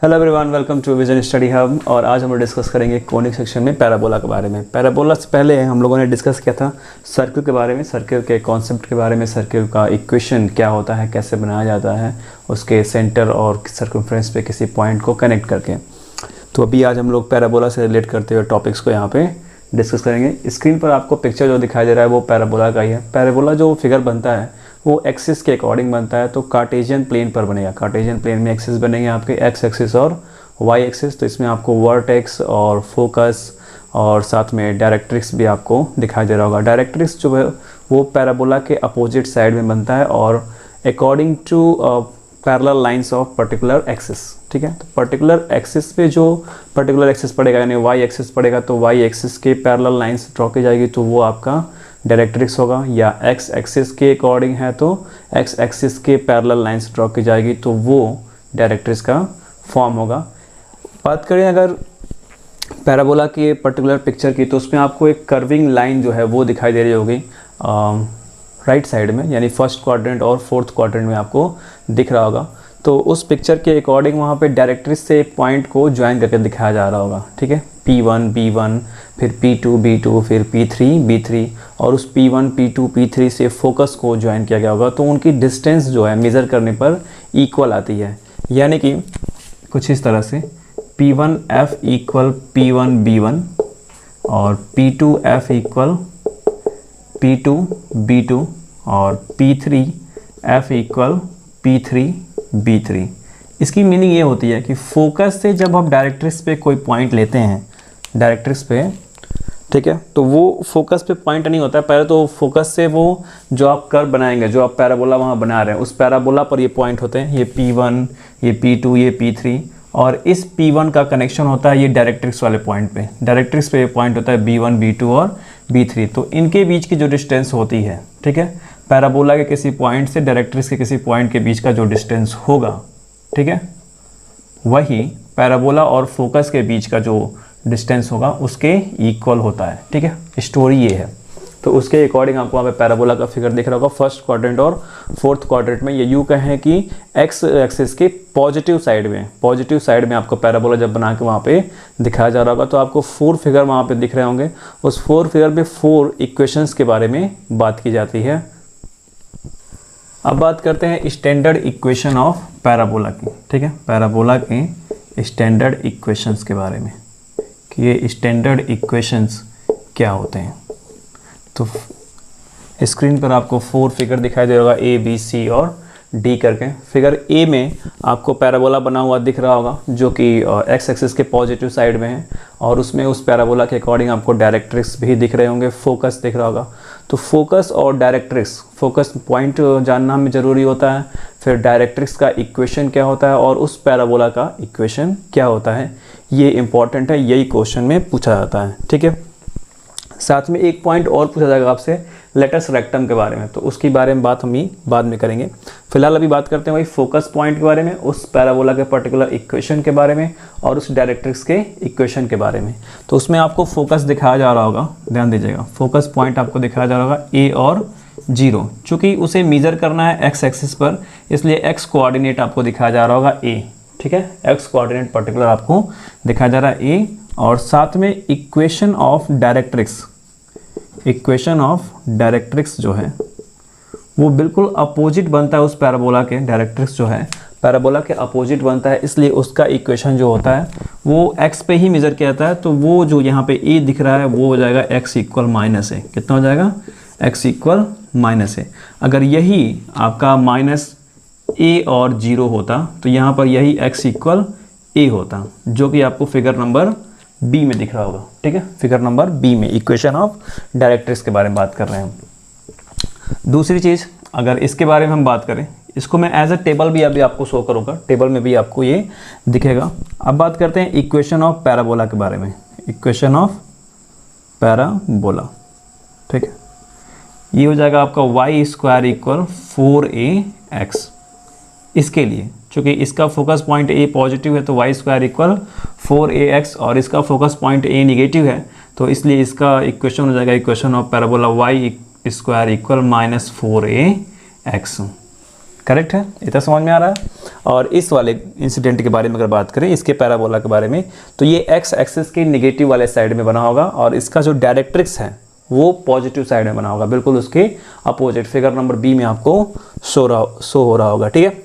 Hello everyone, welcome to vision study hub. और आज हम लोग डिस्कस करेंगे कोनिक सेक्शन में पैराबोला के बारे में। पैराबोला से पहले हम लोगों ने डिस्कस किया था सर्किल के बारे में, सर्किल के कॉन्सेप्ट के बारे में, सर्किल का इक्वेशन क्या होता है, कैसे बनाया जाता है, उसके सेंटर और सर्कमफ्रेंस पे किसी पॉइंट को कनेक्ट करके। तो अभी आज हम लोग पैराबोला से रिलेट करते हुए टॉपिक्स को यहाँ पे डिस्कस करेंगे। स्क्रीन पर आपको पिक्चर जो दिखाई दे रहा है वो पैराबोला का ही है। पैराबोला जो फिगर बनता है वो एक्सिस के अकॉर्डिंग बनता है, तो कार्टेशियन प्लेन पर बनेगा। कार्टेशियन प्लेन में एक्सिस बनेंगे आपके एक्स एक्सिस और वाई एक्सिस। तो इसमें आपको वर्टेक्स और फोकस और साथ में डायरेक्ट्रिक्स भी आपको दिखाई दे रहा होगा। डायरेक्ट्रिक्स जो है वो पैराबोला के अपोजिट साइड में बनता है और according to parallel lines of particular axis. ठीक है, तो पर्टिकुलर एक्सिस पे जो पर्टिकुलर एक्सिस पड़ेगा यानी वाई एक्सिस पड़ेगा, तो वाई एक्सिस के पैरेलल लाइंस ड्रॉ की जाएगी तो वो आपका डायरेक्ट्रिक्स होगा। या एक्स एक्सिस के अकॉर्डिंग है तो एक्स एक्सिस के पैरेलल लाइंस ड्रॉ की जाएगी तो वो डायरेक्ट्रिक्स का फॉर्म होगा। बात करें अगर पैराबोला के पर्टिकुलर पिक्चर की, तो उसमें आपको एक कर्विंग लाइन जो है वो दिखाई दे रही होगी राइट साइड में, यानी फर्स्ट क्वाड्रेंट और फोर्थ क्वाड्रेंट में आपको दिख रहा होगा। तो उस पिक्चर के अकॉर्डिंग वहाँ पे डायरेक्ट्रिक्स से पॉइंट को ज्वाइन करके दिखाया जा रहा होगा। ठीक है, P1 B1, फिर P2 B2, फिर P3 B3, और उस P1 P2 P3 से फोकस को ज्वाइन किया गया होगा। तो उनकी डिस्टेंस जो है मेज़र करने पर इक्वल आती है, यानी कि कुछ इस तरह से P1F इक्वल P1 B1 और P2F इक्वल P2 B2 और P3F इक्वल P3 B3। इसकी मीनिंग ये होती है कि फोकस से जब आप डायरेक्ट्रिक्स पे कोई पॉइंट लेते हैं डायरेक्ट्रिक्स पे, ठीक है, तो वो फोकस पे पॉइंट नहीं होता है। पहले तो फोकस से वो जो आप कर्व बनाएंगे, जो आप पैराबोला वहाँ बना रहे हैं, उस पैराबोला पर ये पॉइंट होते हैं, ये P1, ये P2, ये P3, और इस P1 का कनेक्शन होता है ये डायरेक्ट्रिक्स वाले पॉइंट पे। डायरेक्ट्रिक्स पे ये पॉइंट होता है B1 B2 और B3। तो इनके बीच की जो डिस्टेंस होती है, ठीक है, पैराबोला के किसी पॉइंट से डायरेक्ट्रिक्स के किसी पॉइंट के बीच का जो डिस्टेंस होगा, ठीक है, वही पैराबोला और फोकस के बीच का जो डिस्टेंस होगा उसके इक्वल होता है। ठीक है, स्टोरी ये है। तो उसके अकॉर्डिंग आपको वहाँ पे पैराबोला का फिगर दिख रहा होगा फर्स्ट क्वाड्रेंट और फोर्थ क्वाड्रेंट में। ये यूँ कहें कि एक्स एक्सिस के पॉजिटिव साइड में आपको पैराबोला जब बना के वहाँ पे दिखाया जा रहा होगा, तो आपको 4 फिगर वहाँ पे दिख रहे होंगे। उस 4 फिगर में 4 इक्वेशंस के बारे में बात की जाती है। अब बात करते हैं स्टैंडर्ड इक्वेशन ऑफ पैराबोला की। ठीक है, पैराबोला के स्टैंडर्ड इक्वेशंस के बारे में कि ये स्टैंडर्ड इक्वेशंस क्या होते हैं। तो स्क्रीन पर आपको 4 फिगर दिखाई दे होगा, A B C और D करके। फिगर A में आपको पैराबोला बना हुआ दिख रहा होगा जो कि एक्स एक्सिस के पॉजिटिव साइड में है, और उसमें उस पैराबोला के अकॉर्डिंग आपको डायरेक्ट्रिक्स भी दिख रहे होंगे, फोकस दिख रहा होगा। तो फोकस और डायरेक्ट्रिक्स, फोकस पॉइंट जानना हमें ज़रूरी होता है, फिर डायरेक्ट्रिक्स का इक्वेशन क्या होता है और उस पैराबोला का इक्वेशन क्या होता है, ये इंपॉर्टेंट है, यही क्वेश्चन में पूछा जाता है। ठीक है, साथ में एक पॉइंट और पूछा जाएगा आपसे लेटस रेक्टम के बारे में, तो उसके बारे में बात हम ही बाद में करेंगे। फिलहाल अभी बात करते हैं वही फोकस पॉइंट के बारे में, उस पैराबोला के पर्टिकुलर इक्वेशन के बारे में और उस डायरेक्ट्रिक्स के इक्वेशन के बारे में। तो उसमें आपको फोकस दिखाया जा रहा होगा, ध्यान दीजिएगा, फोकस पॉइंट आपको दिखाया जा रहा होगा A और 0। चूँकि उसे मेज़र करना है एक्स एक्सिस पर, इसलिए एक्स कोऑर्डिनेट आपको दिखाया जा रहा होगा A। ठीक है, एक्स कोऑर्डिनेट पर्टिकुलर आपको दिखाया जा रहा है A, और साथ में equation of directrix, equation of directrix जो है वो बिल्कुल अपोजिट बनता है उस पैराबोला के। डायरेक्ट्रिक्स जो है पैराबोला के अपोजिट बनता है, इसलिए उसका इक्वेशन जो होता है वो एक्स पे ही मेज़र किया जाता है। तो वो जो यहाँ पे A दिख रहा है वो हो जाएगा x इक्वल -a। कितना हो जाएगा? x equal -a। अगर यही आपका -a और 0 होता तो यहाँ पर यही x इक्वल a होता, जो कि आपको फिगर नंबर B में दिख रहा होगा। ठीक है, फिगर नंबर B में इक्वेशन ऑफ डायरेक्ट्रिक्स के बारे में बात कर रहे हैं हम। दूसरी चीज़, अगर इसके बारे में हम बात करें, इसको मैं एज अ टेबल भी अभी आपको शो करूँगा, टेबल में भी आपको ये दिखेगा। अब बात करते हैं इक्वेशन ऑफ पैराबोला के बारे में, इक्वेशन ऑफ पैराबोला। ठीक है, ये हो जाएगा आपका y² इक्वल 4ax। इसके लिए चूँकि इसका फोकस पॉइंट A पॉजिटिव है तो y² इक्वल 4ax, और इसका फोकस पॉइंट A निगेटिव है, तो इसलिए इसका इक्वेशन हो जाएगा equation of parabola y² equal -4ax। Correct है, इतना समझ में आ रहा है। और इस वाले इंसिडेंट के बारे में अगर बात करें, इसके पैराबोला के बारे में, तो ये एक्स एक्सिस के निगेटिव वाले साइड में बना होगा और इसका जो डायरेक्ट्रिक्स है वो पॉजिटिव साइड में बना होगा, बिल्कुल उसके अपोजिट। फिगर नंबर बी में आपको शो हो रहा होगा, ठीक है।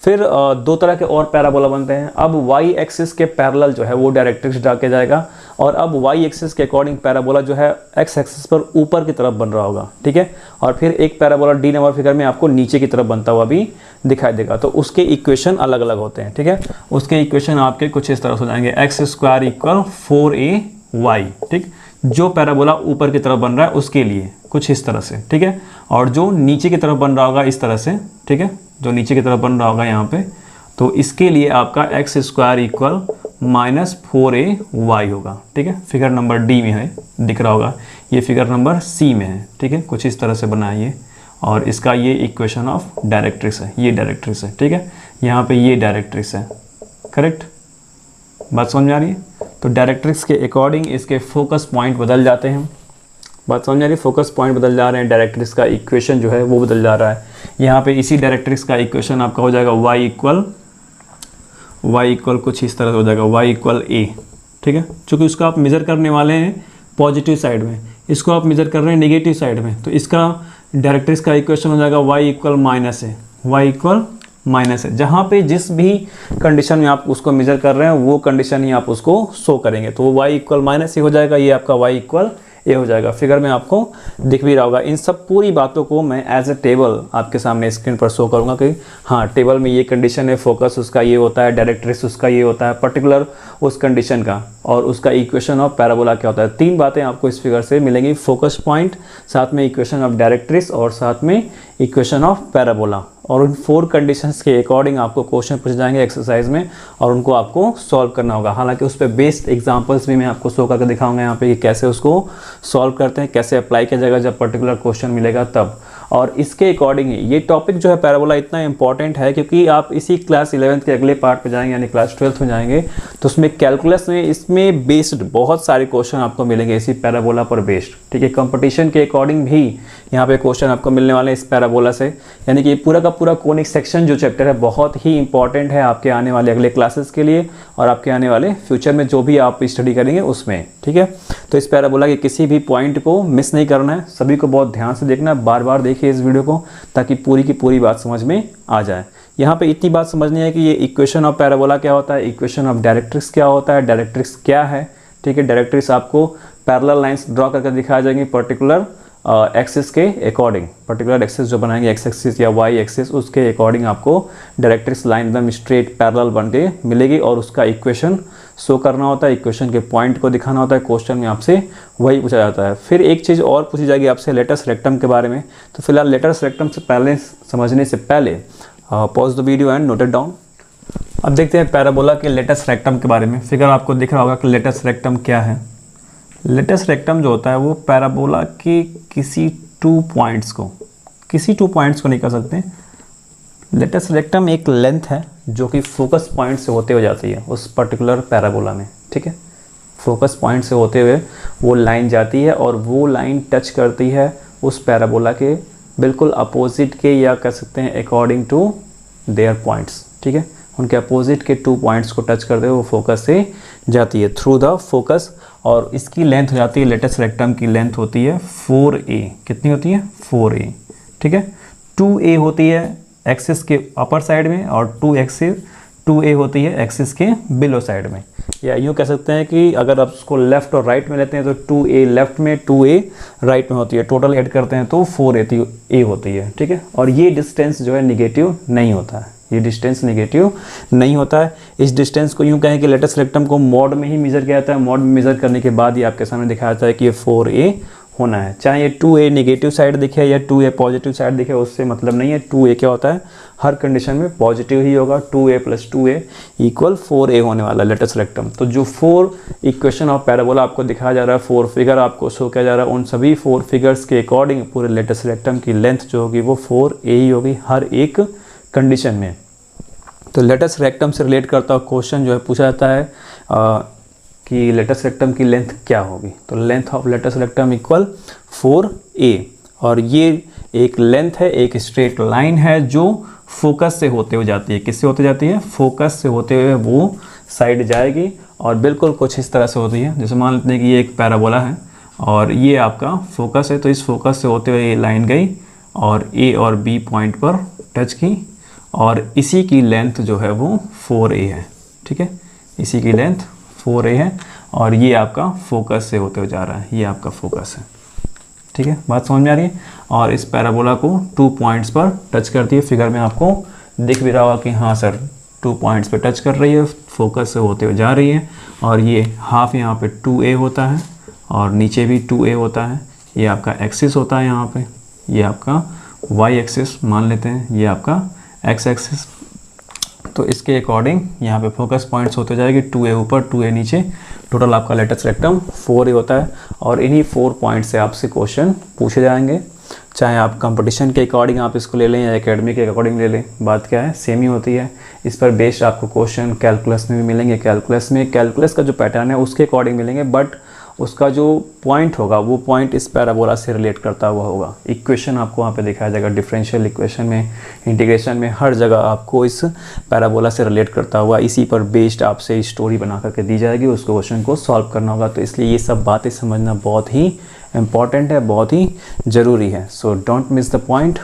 फिर दो तरह के और पैराबोला बनते हैं। अब वाई एक्सिस के पैरेलल जो है वो डायरेक्ट्रिक्स ड्रा किया जाएगा और अब वाई एक्सिस के अकॉर्डिंग पैराबोला जो है एक्स एक्सिस पर ऊपर की तरफ बन रहा होगा, ठीक है। और फिर एक पैराबोला डी नंबर फिगर में आपको नीचे की तरफ बनता हुआ भी दिखाई देगा। तो उसके इक्वेशन अलग अलग होते हैं, ठीक है। उसके इक्वेशन आपके कुछ इस तरह से हो जाएंगे, एक्स स्क्वायर इक्वल 4ay, ठीक। जो पैराबोला ऊपर की तरफ बन रहा है उसके लिए कुछ इस तरह से, ठीक है। और जो नीचे की तरफ बन रहा होगा इस तरह से, ठीक है, जो नीचे की तरफ बन रहा होगा यहाँ पे, तो इसके लिए आपका एक्स स्क्वायर इक्वल -4ay होगा, ठीक है। फिगर नंबर डी में है, दिख रहा होगा। ये फिगर नंबर सी में है, ठीक है, कुछ इस तरह से बना है ये। और इसका ये इक्वेशन ऑफ डायरेक्ट्रिक्स है, ये डायरेक्ट्रिक्स है, ठीक है। यहाँ पे ये डायरेक्ट्रिक्स है, करेक्ट, बात समझ में आ रही है। तो डायरेक्ट्रिक्स के अकॉर्डिंग इसके फोकस पॉइंट बदल जाते हैं, बात समझ आ रही है। फोकस पॉइंट बदल जा रहे हैं, डायरेक्ट्रिक्स का इक्वेशन जो है वो बदल जा रहा है। यहाँ पे इसी डायरेक्ट्रिक्स का इक्वेशन आपका हो जाएगा y इक्वल कुछ इस तरह से हो जाएगा, y इक्वल a, ठीक है। चूँकि उसका आप मेज़र करने वाले हैं पॉजिटिव साइड में, इसको आप मेज़र कर रहे हैं नेगेटिव साइड में, तो इसका डायरेक्ट्रिक्स का इक्वेशन हो जाएगा y इक्वल -a। जहाँ पे जिस भी कंडीशन में आप उसको मेज़र कर रहे हैं वो कंडीशन ही आप उसको शो करेंगे। तो वो y इक्वल -a हो जाएगा, ये आपका y इक्वल a हो जाएगा। फिगर में आपको दिख भी रहा होगा। इन सब पूरी बातों को मैं एज ए टेबल आपके सामने स्क्रीन पर शो करूँगा कि हाँ, टेबल में ये कंडीशन है, फोकस उसका ये होता है, डायरेक्ट्रिक्स उसका ये होता है, पर्टिकुलर उस कंडीशन का, और उसका इक्वेशन ऑफ पैराबोला क्या होता है। तीन बातें आपको इस फिगर से मिलेंगी, फोकस पॉइंट, साथ में इक्वेशन ऑफ डायरेक्ट्रिक्स और साथ में इक्वेशन ऑफ पैराबोला। और उन 4 कंडीशंस के अकॉर्डिंग आपको क्वेश्चन पूछे जाएंगे एक्सरसाइज में और उनको आपको सॉल्व करना होगा। हालांकि उस पर बेस्ड एग्जांपल्स भी मैं आपको शो करके दिखाऊंगा यहाँ पे कि कैसे उसको सॉल्व करते हैं, कैसे अप्लाई किया जाएगा जब पर्टिकुलर क्वेश्चन मिलेगा तब। और इसके अकॉर्डिंग ये टॉपिक जो है पैराबोला इतना इंपॉर्टेंट है क्योंकि आप इसी क्लास 11th के अगले पार्ट पे जाएंगे यानी क्लास 12th में जाएंगे तो उसमें कैलकुलस में इसमें बेस्ड बहुत सारे क्वेश्चन आपको मिलेंगे इसी पैराबोला पर बेस्ड, ठीक है। कंपटीशन के अकॉर्डिंग भी यहाँ पे क्वेश्चन आपको मिलने वाले हैं इस पैराबोला से, यानी कि पूरा का पूरा कोनिक सेक्शन जो चैप्टर है बहुत ही इंपॉर्टेंट है आपके आने वाले अगले क्लासेस के लिए और आपके आने वाले फ्यूचर में जो भी आप स्टडी करेंगे उसमें, ठीक है। तो इस पैराबोला के किसी भी पॉइंट को मिस नहीं करना है, सभी को बहुत ध्यान से देखना है, बार बार देखिए इस वीडियो को ताकि पूरी की पूरी बात समझ में आ जाए। यहाँ पे इतनी बात समझनी है कि ये इक्वेशन ऑफ पैराबोला क्या होता है, इक्वेशन ऑफ डायरेक्ट्रिक्स क्या होता है, डायरेक्ट्रिक्स क्या है, ठीक है। डायरेक्ट्रिक्स आपको पैरेलल लाइंस ड्रॉ करके दिखाई जाएंगी पर्टिकुलर एक्सिस के अकॉर्डिंग, पर्टिकुलर एक्सिस जो बनाएंगे एक्स एक्सिस या वाई एक्सिस उसके अकॉर्डिंग आपको डायरेक्ट्रिक्स लाइन एकदम स्ट्रेट पैरेलल बन के मिलेगी और उसका इक्वेशन शो करना होता है, इक्वेशन के पॉइंट को दिखाना होता है। क्वेश्चन में आपसे वही पूछा जाता है। फिर एक चीज़ और पूछी जाएगी आपसे लेटस रेक्टम के बारे में। तो फिलहाल लेटस रेक्टम से पहले समझने से पहले pause the video and note it down. अब देखते हैं पैराबोला के लेटस रेक्टम के बारे में। फिगर आपको दिख रहा होगा कि लेटस रेक्टम क्या है। लेटस रेक्टम जो होता है वो पैराबोला के किसी 2 पॉइंट्स को नहीं कर सकते। लेटस रेक्टम एक लेंथ है जो कि फोकस पॉइंट से होते हुए जाती है उस पर्टिकुलर पैराबोला में, ठीक है। फोकस पॉइंट से होते हुए वो लाइन जाती है और वो लाइन टच करती है उस पैराबोला के बिल्कुल अपोजिट के या कह सकते हैं अकॉर्डिंग टू देयर पॉइंट्स, ठीक है। उनके अपोजिट के 2 पॉइंट्स को टच करते हुए वो फोकस से जाती है थ्रू द फोकस और इसकी लेंथ हो जाती है, लेटस रेक्टम की लेंथ होती है 4a। कितनी होती है? 4a, ठीक है। 2a होती है एक्सिस के अपर साइड में और 2a होती है एक्सिस के बिलो साइड में। या यूँ कह सकते हैं कि अगर आप उसको लेफ़्ट और राइट में लेते हैं तो 2a लेफ़्ट में 2a राइट में होती है, टोटल ऐड करते हैं तो 4a होती है, ठीक है। और ये डिस्टेंस जो है निगेटिव नहीं होता है, ये डिस्टेंस नेगेटिव नहीं होता है। इस डिस्टेंस को यूँ कहें कि लेटस रेक्टम को मॉड में ही मेज़र किया जाता है। मॉड में मेज़र करने के बाद ही आपके सामने दिखाया जाता है कि ये 4a होना है। चाहे ये 2a नेगेटिव साइड दिखे या 2a पॉजिटिव साइड दिखे उससे मतलब नहीं है। 2a क्या होता है, हर कंडीशन में पॉजिटिव ही होगा। 2a + 2a = 4a होने वाला लेटस रेक्टम। तो जो 4 इक्वेशन ऑफ पैराबोला आपको दिखाया जा रहा है, 4 फिगर आपको शो किया जा रहा है, उन सभी 4 फिगर्स के अकॉर्डिंग पूरे लेटस रेक्टम की लेंथ जो होगी वो 4a ही होगी हर एक कंडीशन में। तो लेटस रेक्टम से रिलेट करता हुआ क्वेश्चन जो है पूछा जाता है कि लेटस रेक्टम की लेंथ क्या होगी। तो length of latus rectum = 4a और ये एक लेंथ है, एक स्ट्रेट लाइन है जो फोकस से होते हुए जाती है। किससे होते जाती है? फोकस से होते हुए वो साइड जाएगी और बिल्कुल कुछ इस तरह से होती है। जैसे मान लेते हैं कि ये एक पैराबोला है और ये आपका फोकस है, तो इस फोकस से होते हुए ये लाइन गई और ए और बी पॉइंट पर टच की और इसी की लेंथ जो है वो 4a है। ठीक है, इसी की लेंथ 4a है और ये आपका फोकस से होते हुए जा रहा है, ये आपका फोकस है। ठीक है, बात समझ में आ रही है। और इस पैराबोला को 2 पॉइंट्स पर टच करती है। फिगर में आपको दिख भी रहा होगा कि हाँ सर 2 पॉइंट्स पे टच कर रही है, फोकस से होते हुए जा रही है और ये हाफ यहाँ पे 2a होता है और नीचे भी 2a होता है। ये आपका एक्सिस होता है, यहाँ पे ये आपका y एक्सिस मान लेते हैं, ये आपका x एक्सिस। तो इसके अकॉर्डिंग यहाँ पे फोकस पॉइंट्स होते जाएगी 2a ऊपर 2a नीचे, टोटल आपका लेटेस्ट रेक्टम 4a होता है। और इन्हीं 4 पॉइंट से आपसे क्वेश्चन पूछे जाएंगे, चाहे आप कंपटीशन के अकॉर्डिंग आप इसको ले लें या एकेडमी के अकॉर्डिंग ले लें, बात क्या है सेम ही होती है। इस पर बेस्ड आपको क्वेश्चन कैलकुलस में भी मिलेंगे। कैलकुलस का जो पैटर्न है उसके अकॉर्डिंग मिलेंगे, बट उसका जो पॉइंट होगा वो पॉइंट इस पैराबोला से रिलेट करता हुआ होगा। इक्वेशन आपको वहाँ पे दिखाया जाएगा, डिफरेंशियल इक्वेशन में, इंटीग्रेशन में, हर जगह आपको इस पैराबोला से रिलेट करता हुआ इसी पर बेस्ड आपसे स्टोरी बना करके दी जाएगी, उस क्वेश्चन को सॉल्व करना होगा। तो इसलिए ये सब बातें समझना बहुत ही इम्पॉर्टेंट है, बहुत ही ज़रूरी है। So don't miss the point.